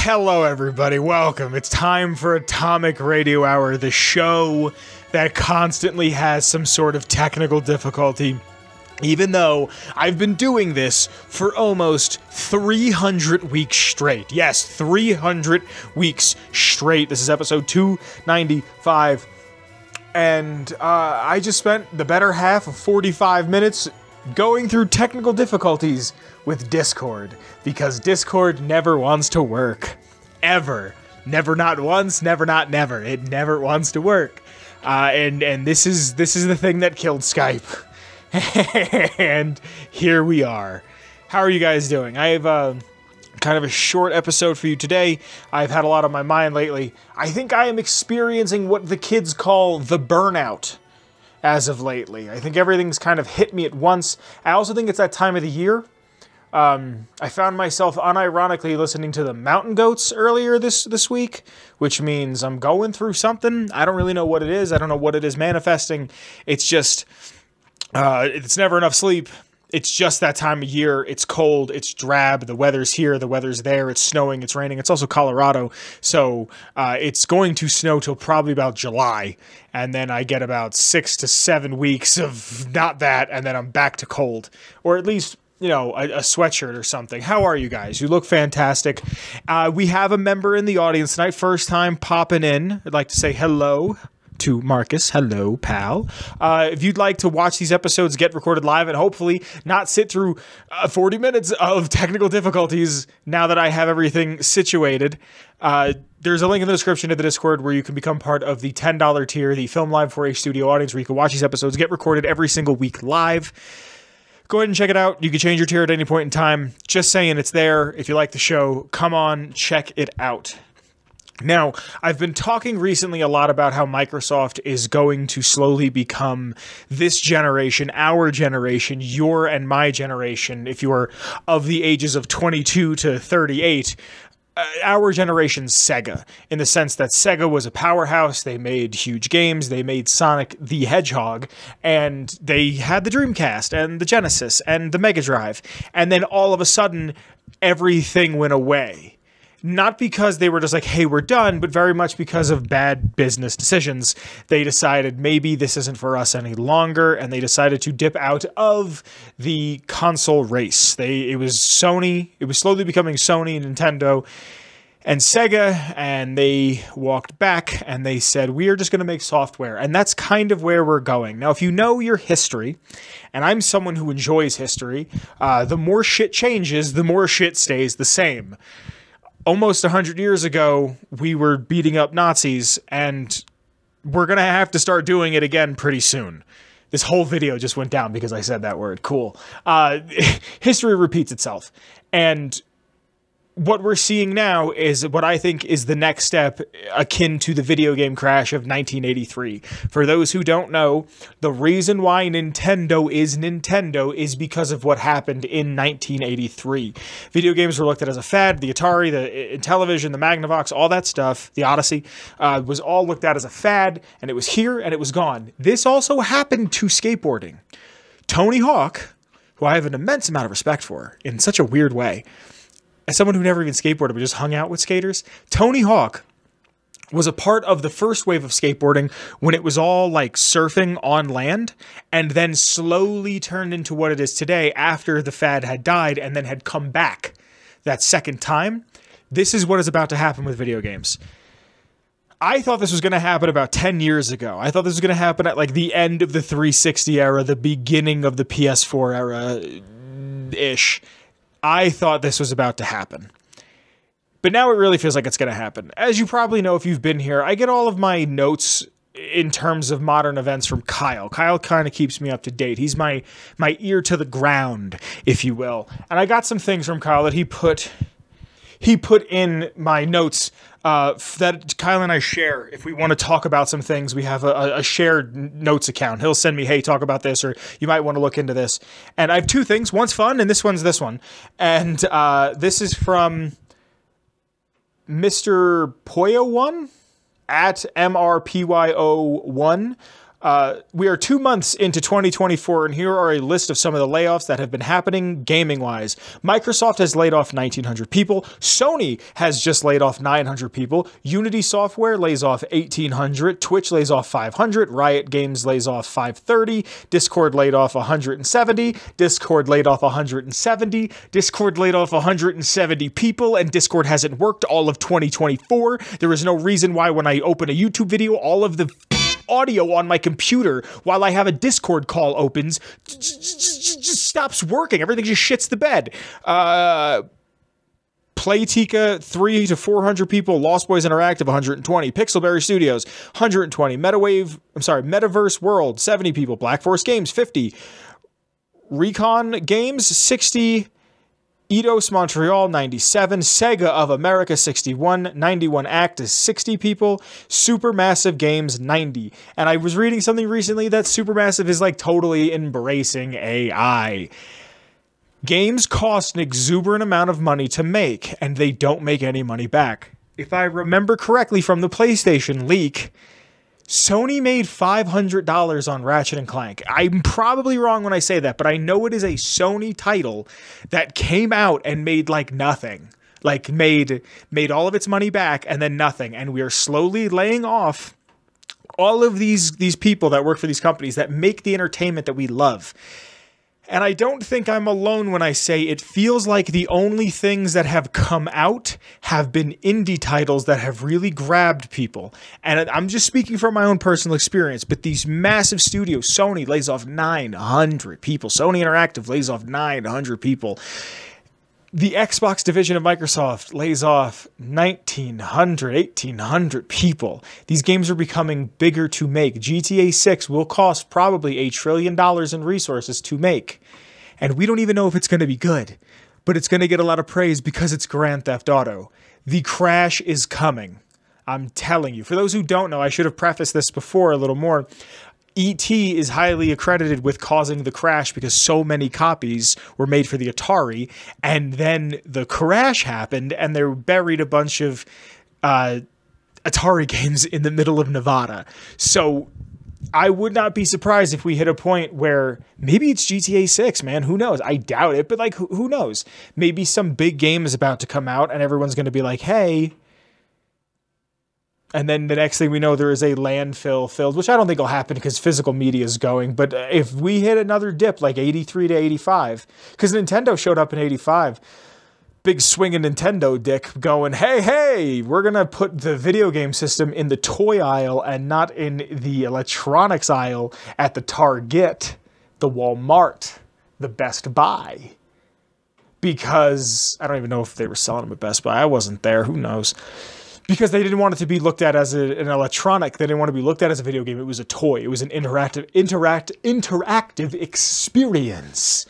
Hello everybody, welcome. It's time for Atomic Radio Hour, the show that constantly has some sort of technical difficulty. Even though I've been doing this for almost 300 weeks straight. Yes, 300 weeks straight. This is episode 295. And I just spent the better half of 45 minutes going through technical difficulties with Discord. Because Discord never wants to work. Ever. Never not once, never not never. It never wants to work. And this is the thing that killed Skype. And here we are. How are you guys doing? I have kind of a short episode for you today. I've had a lot on my mind lately. I think I am experiencing what the kids call the burnout as of lately. I think everything's kind of hit me at once. I also think it's that time of the year. I found myself unironically listening to the Mountain Goats earlier this week, which means I'm going through something. I don't really know what it is. I don't know what it is manifesting. It's just... it's never enough sleep. It's just that time of year. It's cold. It's drab. The weather's here. The weather's there. It's snowing. It's raining. It's also Colorado. So it's going to snow till probably about July. And then I get about 6 to 7 weeks of not that. And then I'm back to cold. Or at least, you know, a sweatshirt or something. How are you guys? You look fantastic. We have a member in the audience tonight. First time popping in. I'd like to say hello to Marcus. Hello, pal. If you'd like to watch these episodes get recorded live and hopefully not sit through 40 minutes of technical difficulties now that I have everything situated, there's a link in the description to the Discord where you can become part of the $10 tier, the Film Live 4H Studio audience, where you can watch these episodes get recorded every single week live. Go ahead and check it out. You can change your tier at any point in time. Just saying, it's there. If you like the show, come on, check it out. Now, I've been talking recently a lot about how Microsoft is going to slowly become this generation, our generation, your and my generation, if you are of the ages of 22 to 38, our generation's Sega, in the sense that Sega was a powerhouse. They made huge games. They made Sonic the Hedgehog, and they had the Dreamcast and the Genesis and the Mega Drive, and then all of a sudden, everything went away. Not because they were just like, hey, we're done, but very much because of bad business decisions. They decided maybe this isn't for us any longer, and they decided to dip out of the console race. It was Sony. It was slowly becoming Sony, Nintendo, and Sega, and they walked back, and they said, we are just going to make software. And that's kind of where we're going. Now, if you know your history, and I'm someone who enjoys history, the more shit changes, the more shit stays the same. Almost 100 years ago, we were beating up Nazis, and we're going to have to start doing it again pretty soon. This whole video just went down because I said that word. Cool. History repeats itself. And what we're seeing now is what I think is the next step akin to the video game crash of 1983. For those who don't know, the reason why Nintendo is because of what happened in 1983. Video games were looked at as a fad. The Atari, the Intellivision, the Magnavox, all that stuff, the Odyssey, was all looked at as a fad, and it was here and it was gone. This also happened to skateboarding. Tony Hawk, who I have an immense amount of respect for in such a weird way, as someone who never even skateboarded but just hung out with skaters, Tony Hawk was a part of the first wave of skateboarding when it was all like surfing on land, and then slowly turned into what it is today after the fad had died and then had come back that second time. This is what is about to happen with video games. I thought this was going to happen about 10 years ago. I thought this was going to happen at like the end of the 360 era, the beginning of the PS4 era-ish. I thought this was about to happen. But now it really feels like it's going to happen. As you probably know if you've been here, I get all of my notes in terms of modern events from Kyle. Kyle kind of keeps me up to date. He's my ear to the ground, if you will. And I got some things from Kyle that he put in my notes that Kyle and I share. If we want to talk about some things, we have a shared notes account. He'll send me, hey, talk about this, or you might want to look into this. And I have two things. One's fun, and this one's this one. And this is from Mr. Poyo1 at MRPYO1. We are 2 months into 2024, and here are a list of some of the layoffs that have been happening gaming-wise. Microsoft has laid off 1,900 people. Sony has just laid off 900 people. Unity Software lays off 1,800. Twitch lays off 500. Riot Games lays off 530. Discord laid off 170. Discord laid off 170. Discord laid off 170 people, and Discord hasn't worked all of 2024. There is no reason why when I open a YouTube video, all of the audio on my computer while I have a Discord call opens just stops working. Everything just shits the bed. Playtika, 300 to 400 people. Lost Boys Interactive, 120. Pixelberry Studios, 120. Metaverse World, 70 people. Black Forest Games, 50. Recon Games, 60. Eidos Montreal, 97. Sega of America, 61. 91 Act is 60 people. Supermassive Games, 90. And I was reading something recently that Supermassive is like totally embracing AI. Games cost an exuberant amount of money to make, and they don't make any money back. If I remember correctly from the PlayStation leak, Sony made $500 on Ratchet & Clank. I'm probably wrong when I say that, but I know it is a Sony title that came out and made like nothing. Like made all of its money back and then nothing. And we are slowly laying off all of these people that work for these companies that make the entertainment that we love. And I don't think I'm alone when I say it feels like the only things that have come out have been indie titles that have really grabbed people. And I'm just speaking from my own personal experience, but these massive studios, Sony lays off 900 people. Sony Interactive lays off 900 people. The Xbox division of Microsoft lays off 1,900, 1,800 people. These games are becoming bigger to make. GTA 6 will cost probably $1 trillion in resources to make. And we don't even know if it's going to be good. But it's going to get a lot of praise because it's Grand Theft Auto. The crash is coming. I'm telling you. For those who don't know, I should have prefaced this before a little more. E.T. is highly accredited with causing the crash because so many copies were made for the Atari, and then the crash happened, and they buried a bunch of Atari games in the middle of Nevada. So I would not be surprised if we hit a point where maybe it's GTA 6, man. Who knows? I doubt it, but like, who knows? Maybe some big game is about to come out, and everyone's going to be like, hey. And then the next thing we know, there is a landfill filled, which I don't think will happen because physical media is going. But if we hit another dip, like 83 to 85, because Nintendo showed up in 85, big swinging Nintendo dick going, hey, we're going to put the video game system in the toy aisle and not in the electronics aisle at the Target, the Walmart, the Best Buy. Because I don't even know if they were selling them at Best Buy. I wasn't there. Who knows? Because they didn't want it to be looked at as an electronic. They didn't want to be looked at as a video game. It was a toy. It was an interactive experience.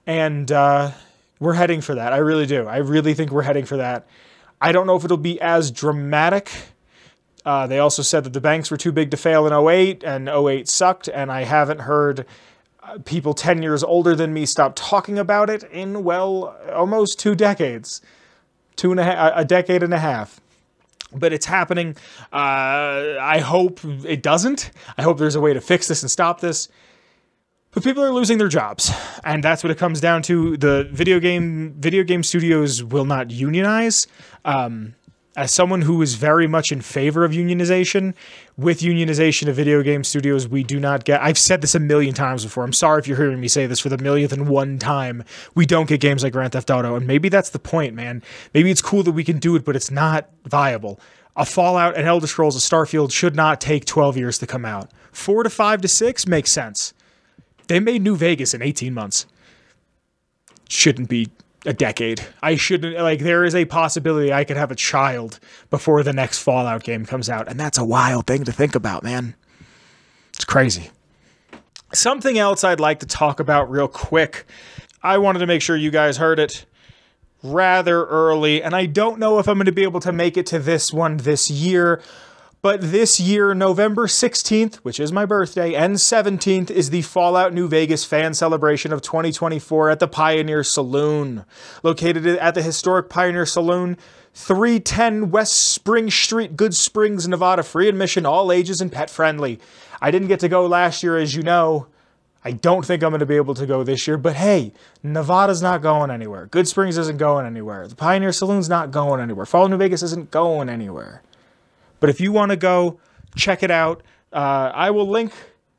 And we're heading for that. I really do. I really think we're heading for that. I don't know if it'll be as dramatic. They also said that the banks were too big to fail in 08, and 08 sucked, and I haven't heard people 10 years older than me stop talking about it in, well, almost 2 decades. A decade and a half. But it's happening. I hope it doesn't. I hope there's a way to fix this and stop this. But people are losing their jobs, and that's what it comes down to. The video game studios will not unionize. As someone who is very much in favor of unionization, with unionization of video game studios, we do not get... I've said this a million times before. I'm sorry if you're hearing me say this for the millionth and one time. We don't get games like Grand Theft Auto, and maybe that's the point, man. Maybe it's cool that we can do it, but it's not viable. A Fallout, an Elder Scrolls, a Starfield should not take 12 years to come out. 4 to 5 to 6 makes sense. They made New Vegas in 18 months. Shouldn't be a decade. I shouldn't, like, there is a possibility I could have a child before the next Fallout game comes out, and that's a wild thing to think about, man. It's crazy. Something else I'd like to talk about real quick. I wanted to make sure you guys heard it rather early, and I don't know if I'm going to be able to make it to this one this year, But this year, November 16th, which is my birthday, and 17th is the Fallout New Vegas fan celebration of 2024 at the Pioneer Saloon. Located at the historic Pioneer Saloon, 310 West Spring Street, Good Springs, Nevada. Free admission, all ages, and pet friendly. I didn't get to go last year, as you know. I don't think I'm going to be able to go this year, but hey, Nevada's not going anywhere. Good Springs isn't going anywhere. The Pioneer Saloon's not going anywhere. Fallout New Vegas isn't going anywhere. But if you want to go, check it out. I will link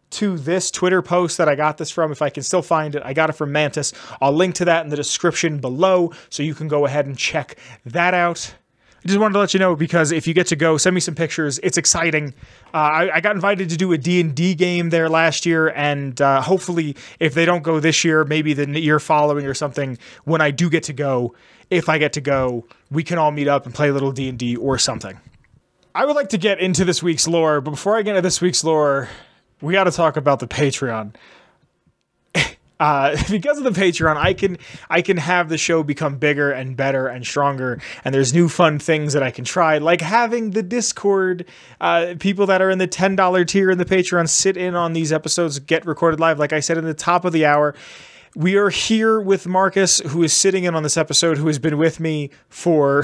to this Twitter post that I got this from, if I can still find it. I got it from Mantis. I'll link to that in the description below, so you can go ahead and check that out. I just wanted to let you know, because if you get to go, send me some pictures. It's exciting. I got invited to do a D&D game there last year, and hopefully, if they don't go this year, maybe the year following or something, when I do get to go, if I get to go, we can all meet up and play a little D&D or something. I would like to get into this week's lore, but before I get into this week's lore, we got to talk about the Patreon. Because of the Patreon, I can have the show become bigger and better and stronger, and there's new fun things that I can try, like having the Discord, people that are in the $10 tier in the Patreon sit in on these episodes, get recorded live, like I said in the top of the hour. We are here with Marcus, who is sitting in on this episode, who has been with me for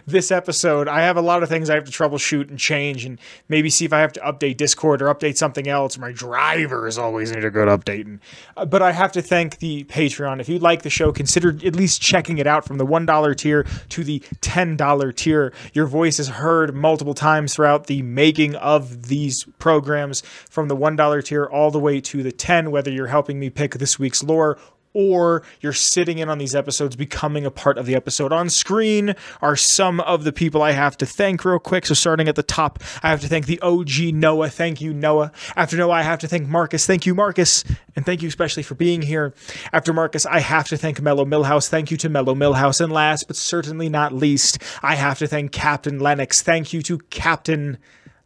this episode. I have a lot of things I have to troubleshoot and change, and maybe see if I have to update Discord or update something else. My drivers always need a good updating. But I have to thank the Patreon. If you like the show, consider at least checking it out from the $1 tier to the $10 tier. Your voice is heard multiple times throughout the making of these programs, from the $1 tier all the way to the $10, whether you're helping me pick this week's lore, or you're sitting in on these episodes, becoming a part of the episode. On screen are some of the people I have to thank real quick. So starting at the top, I have to thank the OG Noah. Thank you, Noah. After Noah, I have to thank Marcus. Thank you, Marcus. And thank you especially for being here. After Marcus, I have to thank Mellow Milhouse. Thank you to Mellow Milhouse. And last, but certainly not least, I have to thank Captain Leonox. Thank you to Captain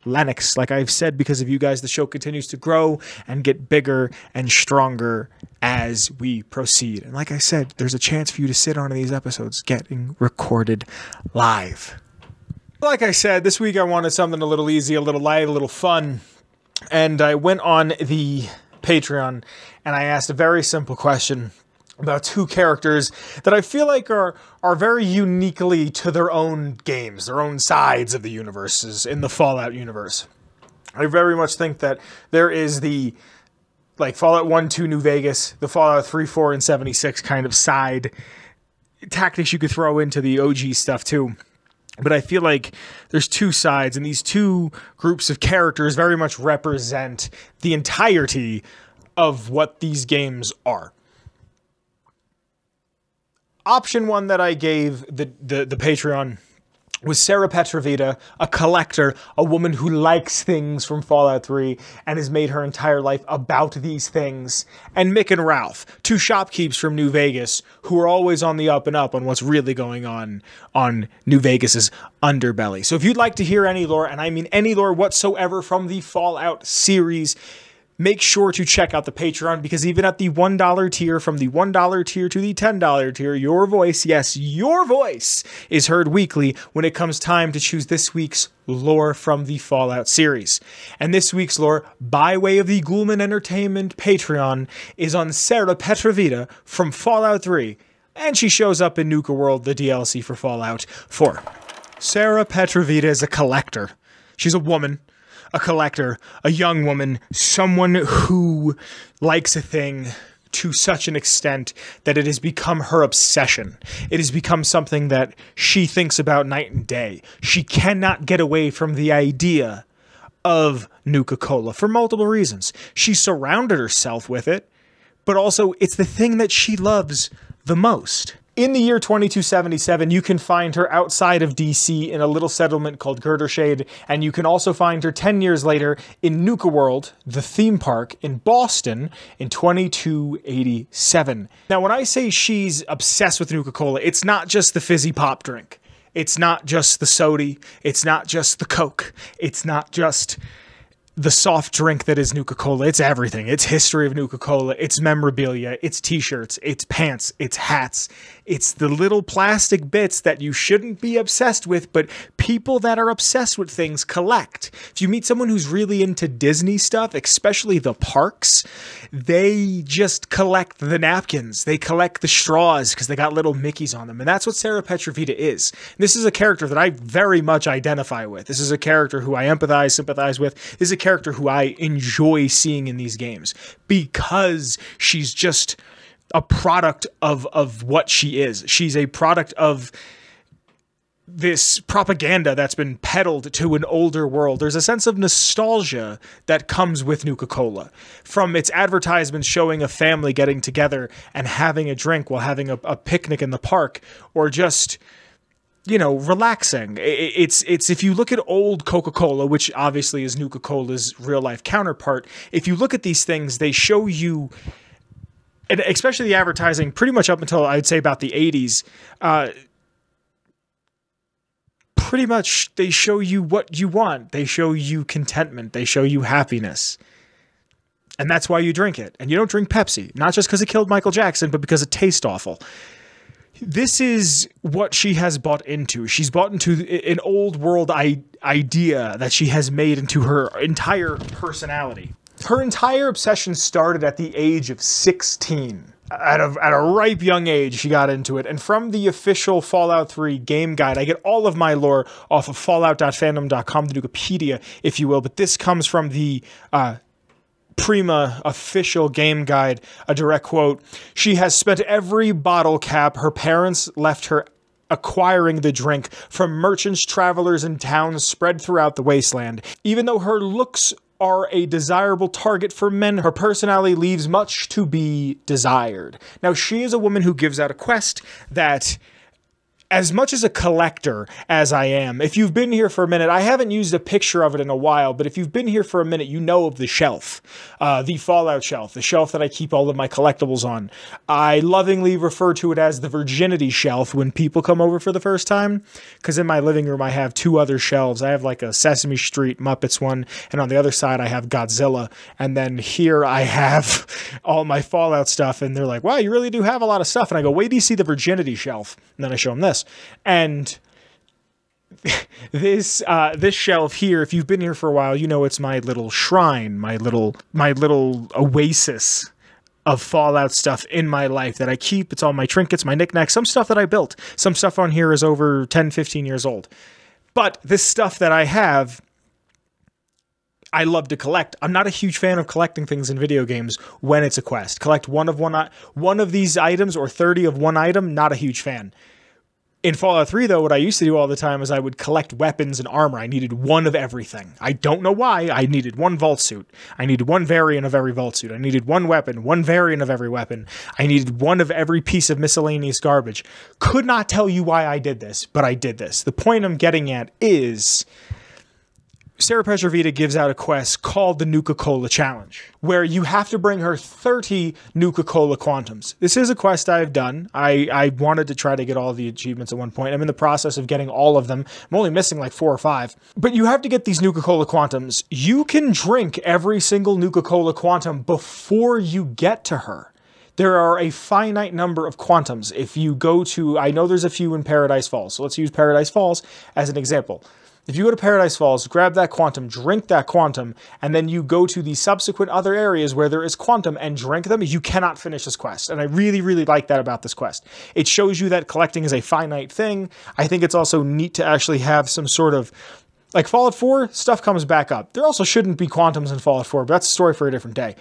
Leonox. Like I've said, because of you guys, the show continues to grow and get bigger and stronger as we proceed. And like I said, there's a chance for you to sit on these episodes getting recorded live. Like I said, this week I wanted something a little easy, a little light, a little fun. And I went on the Patreon and I asked a very simple question about two characters that I feel like are very uniquely to their own games, their own sides of the universes in the Fallout universe. I very much think that there is the, like, Fallout 1, 2, New Vegas, the Fallout 3, 4, and 76 kind of side tactics you could throw into the OG stuff too. But I feel like there's two sides, and these two groups of characters very much represent the entirety of what these games are. Option one that I gave the Patreon was Sarah Petrovita, a collector, a woman who likes things from Fallout 3 and has made her entire life about these things. And Mick and Ralph, two shopkeepers from New Vegas who are always on the up and up on what's really going on New Vegas's underbelly. So if you'd like to hear any lore, and I mean any lore whatsoever from the Fallout series, make sure to check out the Patreon, because even at the $1 tier, from the $1 tier to the $10 tier, your voice, yes, your voice, is heard weekly when it comes time to choose this week's lore from the Fallout series. And this week's lore, by way of the Ghoulman Entertainment Patreon, is on Sarah Petrovita from Fallout 3, and she shows up in Nuka World, the DLC for Fallout 4. Sarah Petrovita is a collector. She's a woman. A collector, a young woman, someone who likes a thing to such an extent that it has become her obsession. It has become something that she thinks about night and day. She cannot get away from the idea of Nuka-Cola for multiple reasons. She surrounded herself with it, but also it's the thing that she loves the most. In the year 2277, you can find her outside of DC in a little settlement called Girdershade, and you can also find her 10 years later in Nuka World, the theme park in Boston, in 2287. Now, when I say she's obsessed with Nuka-Cola, it's not just the fizzy pop drink. It's not just the sody. It's not just the Coke. It's not just the soft drink that is Nuka-Cola. It's everything. It's history of Nuka-Cola. It's memorabilia. It's t-shirts. It's pants. It's hats. It's the little plastic bits that you shouldn't be obsessed with, but people that are obsessed with things collect. If you meet someone who's really into Disney stuff, especially the parks, they just collect the napkins. They collect the straws because they got little Mickeys on them. And that's what Sarah Petrovita is. And this is a character that I very much identify with. This is a character who I empathize, sympathize with. This is a character who I enjoy seeing in these games because she's just a product of what she is. She's a product of this propaganda that's been peddled to an older world. There's a sense of nostalgia that comes with Nuka-Cola. From its advertisements showing a family getting together and having a drink while having a picnic in the park, or just, you know, relaxing. It's if you look at old Coca-Cola, which obviously is Nuka-Cola's real-life counterpart, if you look at these things, they show you, and especially the advertising, pretty much up until I'd say about the 80s, pretty much they show you what you want. They show you contentment. They show you happiness. And that's why you drink it. And you don't drink Pepsi, not just because it killed Michael Jackson, but because it tastes awful. This is what she has bought into. She's bought into an old world idea that she has made into her entire personality. Her entire obsession started at the age of 16. At a ripe young age, she got into it. And from the official Fallout 3 game guide, I get all of my lore off of fallout.fandom.com, the Nukipedia, if you will. But this comes from the Prima official game guide, a direct quote. She has spent every bottle cap her parents left her acquiring the drink from merchants, travelers, and towns spread throughout the wasteland. Even though her looks are a desirable target for men, her personality leaves much to be desired. Now, she is a woman who gives out a quest that, as much as a collector as I am, if you've been here for a minute, I haven't used a picture of it in a while, but if you've been here for a minute, you know of the shelf, the Fallout shelf, the shelf that I keep all of my collectibles on. I lovingly refer to it as the virginity shelf when people come over for the first time, because in my living room, I have two other shelves. I have like a Sesame Street Muppets one, and on the other side, I have Godzilla, and then here I have all my Fallout stuff, and they're like, wow, you really do have a lot of stuff, and I go, wait till you see the virginity shelf, and then I show them this. And this shelf here, if you've been here for a while, you know it's my little shrine, my little oasis of Fallout stuff in my life that I keep. It's all my trinkets, my knickknacks, some stuff that I built. Some stuff on here is over 10, 15 years old. But this stuff that I have, I love to collect. I'm not a huge fan of collecting things in video games when it's a quest. Collect one of these items or 30 of one item, not a huge fan. In Fallout 3, though, what I used to do all the time is I would collect weapons and armor. I needed one of everything. I don't know why. I needed one vault suit. I needed one variant of every vault suit. I needed one weapon, one variant of every weapon. I needed one of every piece of miscellaneous garbage. Could not tell you why I did this, but I did this. The point I'm getting at is Sarah Petrovita gives out a quest called the Nuka-Cola Challenge, where you have to bring her 30 Nuka-Cola Quantums. This is a quest I've done. I wanted to try to get all the achievements at one point. I'm in the process of getting all of them. I'm only missing like 4 or 5. But you have to get these Nuka-Cola Quantums. You can drink every single Nuka-Cola Quantum before you get to her. There are a finite number of quantums. If you go to, I know there's a few in Paradise Falls, so let's use Paradise Falls as an example. If you go to Paradise Falls, grab that quantum, drink that quantum, and then you go to the subsequent other areas where there is quantum and drink them, you cannot finish this quest. And I really, really like that about this quest. It shows you that collecting is a finite thing. I think it's also neat to actually have some sort of, like Fallout 4, stuff comes back up. There also shouldn't be quantums in Fallout 4, but that's a story for a different day.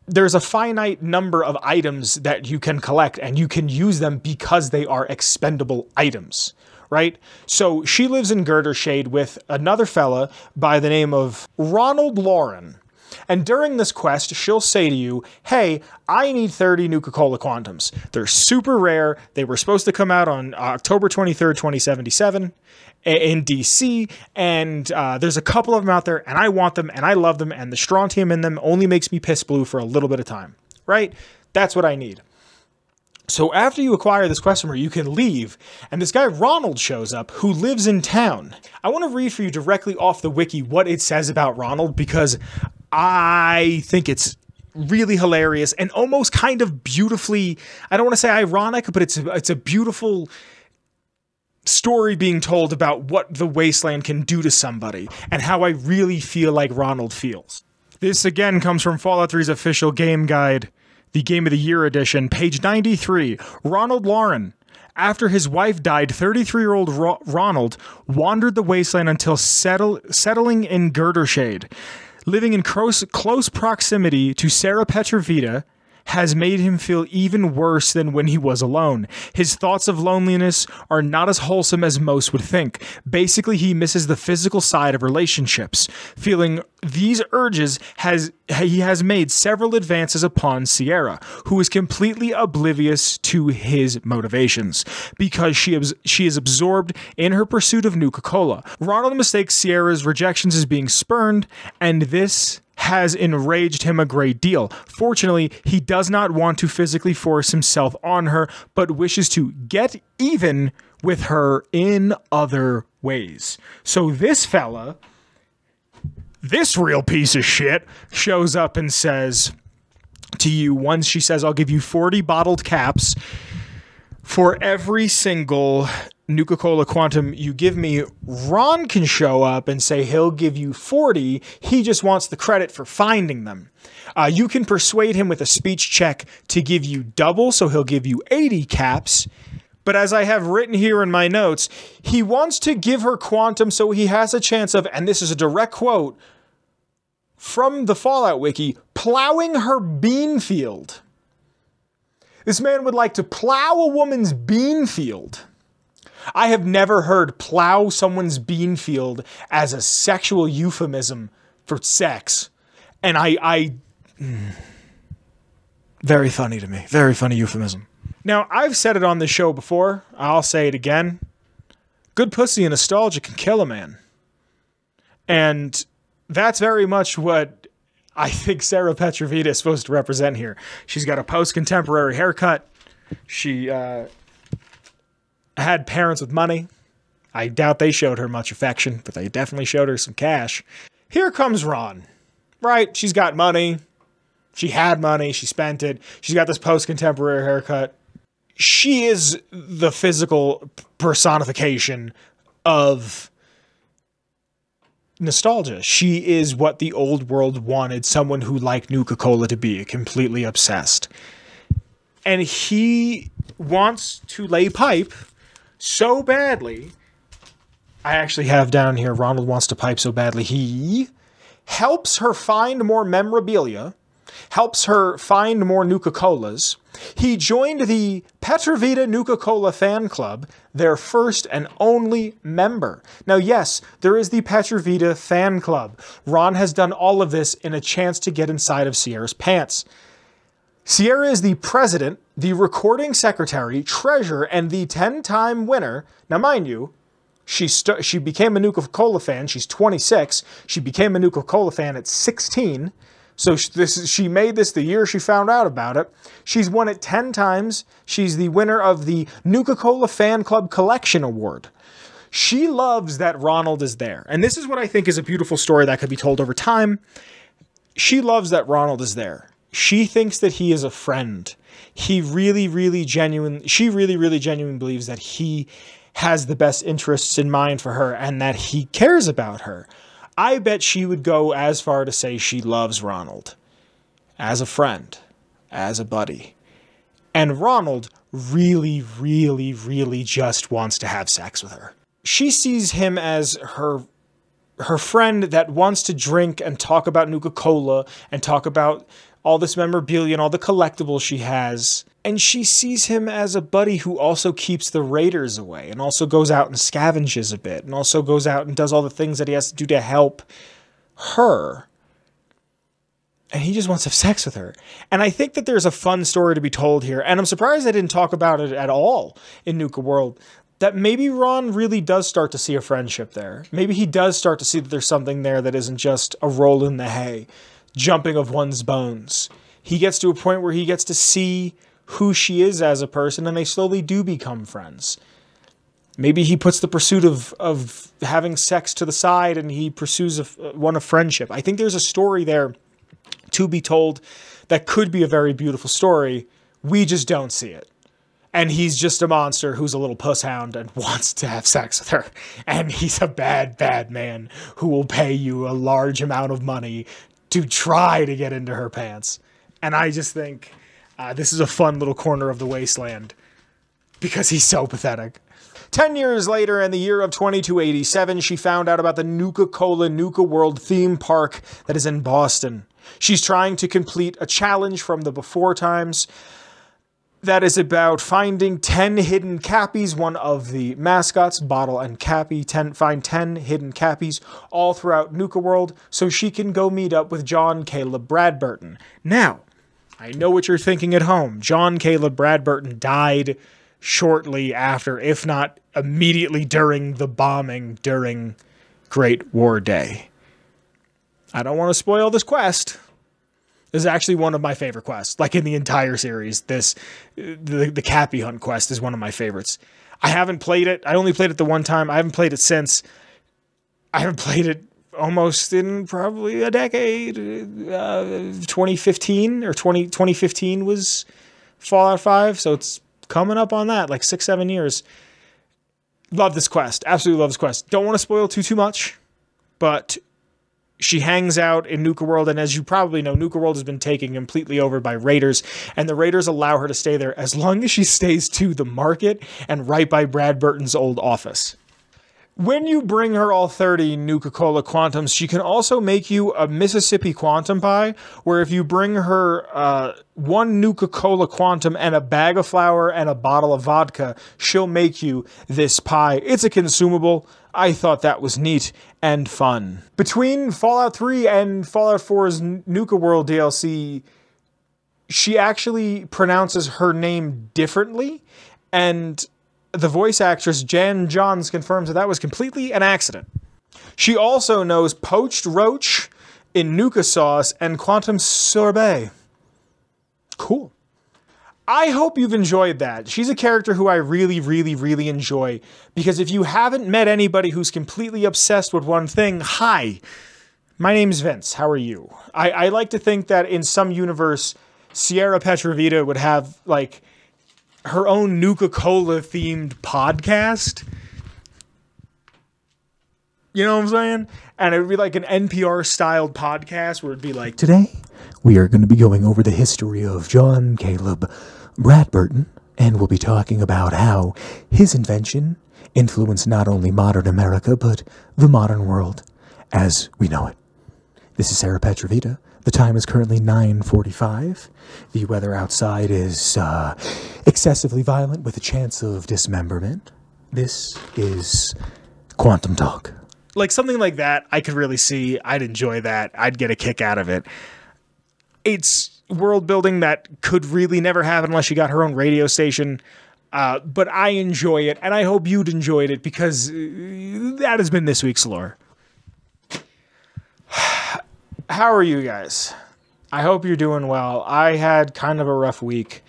There's a finite number of items that you can collect, and you can use them because they are expendable items. Right? So she lives in Girder Shade with another fella by the name of Ronald Lauren. And during this quest, she'll say to you, hey, I need 30 Nuka-Cola Quantums. They're super rare. They were supposed to come out on October 23rd, 2077 in DC. And there's a couple of them out there, and I want them, and I love them, and the strontium in them only makes me piss blue for a little bit of time. Right? That's what I need. So after you acquire this quest from her, you can leave, and this guy Ronald shows up who lives in town. I want to read for you directly off the wiki what it says about Ronald, because I think it's really hilarious and almost kind of beautifully, I don't want to say ironic, but it's a beautiful story being told about what the wasteland can do to somebody and how I really feel like Ronald feels. This again comes from Fallout 3's official game guide, the Game of the Year edition, page 93. Ronald Lauren. After his wife died, 33-year-old Ronald wandered the wasteland until settling in Girdershade. Living in close proximity to Sarah Petrovita has made him feel even worse than when he was alone. His thoughts of loneliness are not as wholesome as most would think. Basically, he misses the physical side of relationships. Feeling these urges, he has made several advances upon Sierra, who is completely oblivious to his motivations, because she is absorbed in her pursuit of Nuka-Cola. Ronald mistakes Sierra's rejections as being spurned, and this has enraged him a great deal. Fortunately, he does not want to physically force himself on her, but wishes to get even with her in other ways. So this fella, this real piece of shit, shows up and says to you, once she says, I'll give you 40 bottled caps for every single Nuka-Cola Quantum you give me. Ron can show up and say he'll give you 40. He just wants the credit for finding them. You can persuade him with a speech check to give you double, so he'll give you 80 caps. But as I have written here in my notes, he wants to give her Quantum so he has a chance of, and this is a direct quote from the Fallout Wiki, plowing her bean field. This man would like to plow a woman's bean field. I have never heard plow someone's bean field as a sexual euphemism for sex. And very funny to me. Very funny euphemism. Now, I've said it on the show before. I'll say it again. Good pussy and nostalgia can kill a man. And that's very much what I think Sarah Petrovita is supposed to represent here. She's got a post-contemporary haircut. She had parents with money. I doubt they showed her much affection, but they definitely showed her some cash. Here comes Ron. Right, she's got money. She had money. She spent it. She's got this post-contemporary haircut. She is the physical personification of nostalgia. She is what the old world wanted someone who liked Nuka-Cola to be, completely obsessed. And he wants to lay pipe so badly. I actually have down here, Ronald wants to pipe so badly. He helps her find more memorabilia, helps her find more Nuka-Colas. He joined the Petrovita Nuka-Cola fan club, their first and only member. Now, yes, there is the Petrovita fan club. Ron has done all of this in a chance to get inside of Sierra's pants. Sierra is the president, the recording secretary, treasurer, and the 10-time winner. Now, mind you, she became a Nuka-Cola fan. She's 26. She became a Nuka-Cola fan at 16. So she made this the year she found out about it. She's won it 10 times. She's the winner of the Nuka-Cola Fan Club Collection Award. She loves that Ronald is there. And this is what I think is a beautiful story that could be told over time. She loves that Ronald is there. She thinks that he is a friend. She really, really genuinely believes that he has the best interests in mind for her and that he cares about her. I bet she would go as far to say she loves Ronald as a friend, as a buddy. And Ronald really, really, really just wants to have sex with her. She sees him as her friend that wants to drink and talk about Nuka-Cola and talk about all this memorabilia and all the collectibles she has. And she sees him as a buddy who also keeps the raiders away and also goes out and scavenges a bit and also goes out and does all the things that he has to do to help her. And he just wants to have sex with her. And I think that there's a fun story to be told here. And I'm surprised I didn't talk about it at all in Nuka World. That maybe Ron really does start to see a friendship there. Maybe he does start to see that there's something there that isn't just a roll in the hay, jumping of one's bones. He gets to a point where he gets to see who she is as a person, and they slowly do become friends. Maybe he puts the pursuit of having sex to the side, and he pursues one of friendship. I think there's a story there to be told that could be a very beautiful story. We just don't see it. And he's just a monster who's a little puss hound and wants to have sex with her. And he's a bad, bad man who will pay you a large amount of money to try to get into her pants. And I just think this is a fun little corner of the wasteland because he's so pathetic. 10 years later, in the year of 2287, she found out about the Nuka-Cola Nuka World theme park that is in Boston. She's trying to complete a challenge from the before times that is about finding 10 hidden cappies, one of the mascots, Bottle and Cappy, find 10 hidden cappies all throughout Nuka World so she can go meet up with John Caleb Bradburton. Now, I know what you're thinking at home. John Caleb Bradburton died shortly after, if not immediately during the bombing during Great War Day. I don't want to spoil this quest. This is actually one of my favorite quests, like in the entire series. The Cappy Hunt quest is one of my favorites. I haven't played it. I only played it the one time. I haven't played it since. I haven't played it almost in probably a decade. 2015 or 2015 was Fallout 5, so it's coming up on that, like 6-7 years. Love this quest. Absolutely love this quest. Don't want to spoil too much, but she hangs out in Nuka World, and as you probably know, Nuka World has been taken completely over by raiders, and the raiders allow her to stay there as long as she stays to the market and right by Bradburton's old office. When you bring her all 30 Nuka-Cola Quantums, she can also make you a Mississippi Quantum Pie, where if you bring her one Nuka-Cola Quantum and a bag of flour and a bottle of vodka, she'll make you this pie. It's a consumable. I thought that was neat and fun. Between Fallout 3 and Fallout 4's Nuka World DLC, she actually pronounces her name differently, and the voice actress Jan Johns confirms that was completely an accident. She also knows poached roach in Nuka sauce and quantum sorbet. Cool. I hope you've enjoyed that. She's a character who I really, really, really enjoy, because if you haven't met anybody who's completely obsessed with one thing, hi, my name's Vince. How are you? I like to think that in some universe, Sierra Petrovita would have, like, her own Nuka-Cola themed podcast. You know what I'm saying? And it would be like an NPR styled podcast where it'd be like, today we are going to be going over the history of John Caleb Bradburton, and we'll be talking about how his invention influenced not only modern America, but the modern world as we know it. This is Sarah Petrovita. The time is currently 9:45. The weather outside is excessively violent with a chance of dismemberment. This is Quantum Talk. Like something like that, I could really see. I'd enjoy that. I'd get a kick out of it. It's world building that could really never happen unless you got her own radio station. But I enjoy it, and I hope you'd enjoyed it, because that has been this week's lore. How are you guys? I hope you're doing well. I had kind of a rough week.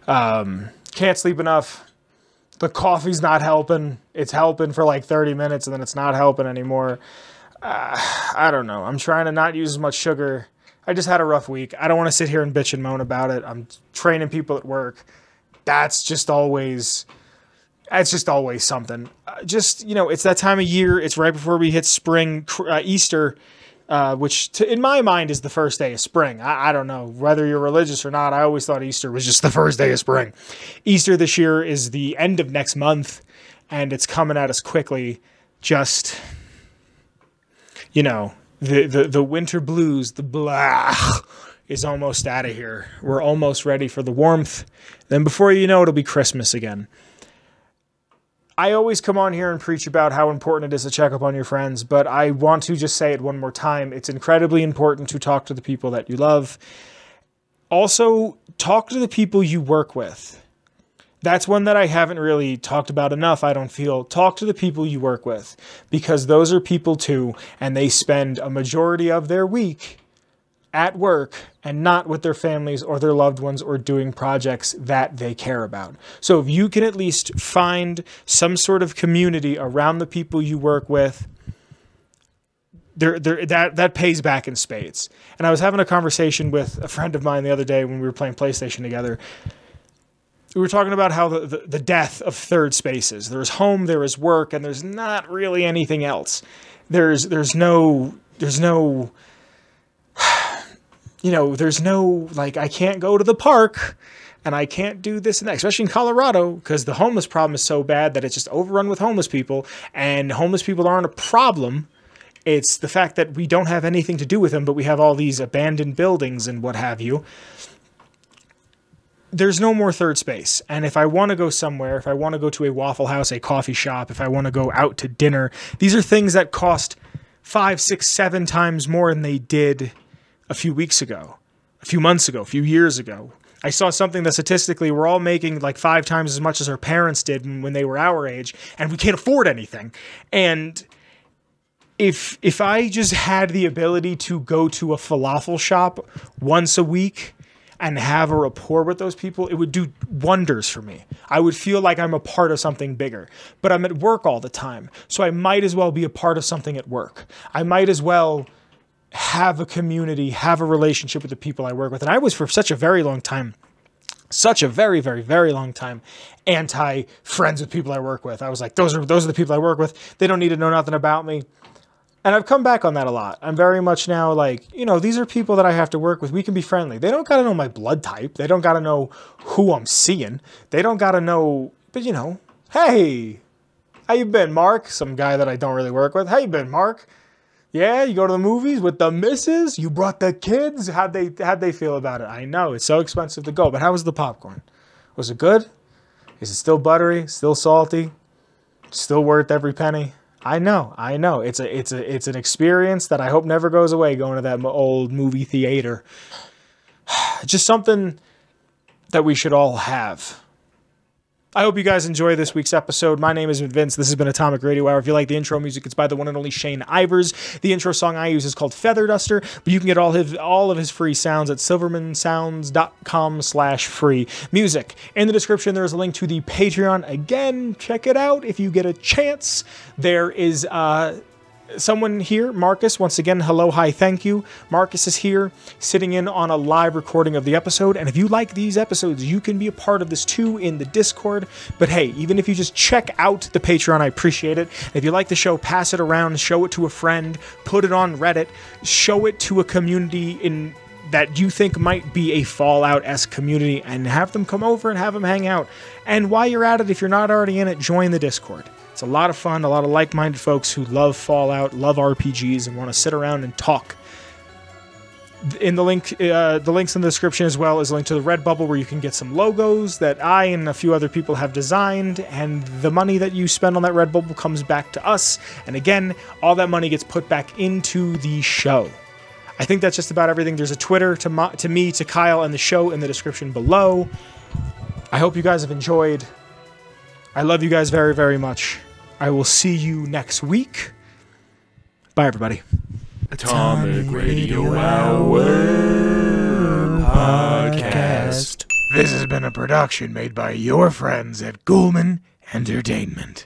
Can't sleep enough. The coffee's not helping. It's helping for like 30 minutes and then it's not helping anymore. I don't know. I'm trying to not use as much sugar. I just had a rough week. I don't want to sit here and bitch and moan about it. I'm training people at work. That's just always something. It's that time of year. It's right before we hit spring, Easter, which in my mind is the first day of spring. I don't know whether you're religious or not. I always thought Easter was just the first day of spring. Easter this year is the end of next month, and it's coming at us quickly. Just, the winter blues, the blah, is almost out of here. We're almost ready for the warmth. Then before you know it, it'll be Christmas again. I always come on here and preach about how important it is to check up on your friends, but I want to just say it one more time. It's incredibly important to talk to the people that you love. Also, talk to the people you work with. That's one that I haven't really talked about enough, I don't feel. Talk to the people you work with, because those are people too, and they spend a majority of their week at work and not with their families or their loved ones or doing projects that they care about. So if you can at least find some sort of community around the people you work with, that pays back in spades. And I was having a conversation with a friend of mine the other day when we were playing PlayStation together. We were talking about how the death of third spaces. There is home, there is work, and there's not really anything else. There's no like, I can't go to the park and I can't do this and that, especially in Colorado, because the homeless problem is so bad that it's just overrun with homeless people, and homeless people aren't a problem. It's the fact that we don't have anything to do with them, but we have all these abandoned buildings and what have you. There's no more third space. And if I want to go somewhere, if I want to go to a Waffle House, a coffee shop, if I want to go out to dinner, these are things that cost 5, 6, 7 times more than they did a few weeks ago, a few months ago, a few years ago. I saw something that statistically we're all making like 5 times as much as our parents did when they were our age, and we can't afford anything. And if I just had the ability to go to a falafel shop once a week and have a rapport with those people, it would do wonders for me. I would feel like I'm a part of something bigger. But I'm at work all the time, so I might as well be a part of something at work. I might as well have a community, have a relationship with the people I work with. And I was, for such a very long time, such a very, very, very long time, anti-friends with people I work with. I was like, those are the people I work with. They don't need to know nothing about me. And I've come back on that a lot. I'm very much now like, these are people that I have to work with. We can be friendly. They don't got to know my blood type. They don't got to know who I'm seeing. They don't got to know, but hey, how you been, Mark? Some guy that I don't really work with. How you been, Mark? Yeah, you go to the movies with the missus? You brought the kids? How'd they feel about it? I know, it's so expensive to go, but how was the popcorn? Was it good? Is it still buttery? Still salty? Still worth every penny? I know. It's an experience that I hope never goes away, going to that old movie theater. Just something that we should all have. I hope you guys enjoy this week's episode. My name is Vince. This has been Atomic Radio Hour. If you like the intro music, it's by the one and only Shane Ivers. The intro song I use is called Feather Duster, but you can get all of his free sounds at silvermansounds.com/free music. In the description, there's a link to the Patreon. Again, check it out if you get a chance. There is someone here, Marcus. Once again, hello, hi, thank you. Marcus is here, sitting in on a live recording of the episode. And if you like these episodes, you can be a part of this too in the Discord. But hey, even if you just check out the Patreon, I appreciate it. If you like the show, pass it around, show it to a friend, put it on Reddit, show it to a community that you think might be a Fallout-esque community, and have them come over and have them hang out. And while you're at it, if you're not already in it, join the Discord. It's a lot of fun, a lot of like-minded folks who love Fallout, love RPGs, and want to sit around and talk. In the links in the description, as well as a link to the Redbubble, where you can get some logos that I and a few other people have designed, and the money that you spend on that Redbubble comes back to us. And again, all that money gets put back into the show. I think that's just about everything. There's a Twitter to me, to Kyle, and the show in the description below. I hope you guys have enjoyed. I love you guys very, very much. I will see you next week. Bye, everybody. Atomic Radio Hour Podcast. This has been a production made by your friends at Ghoulman Entertainment.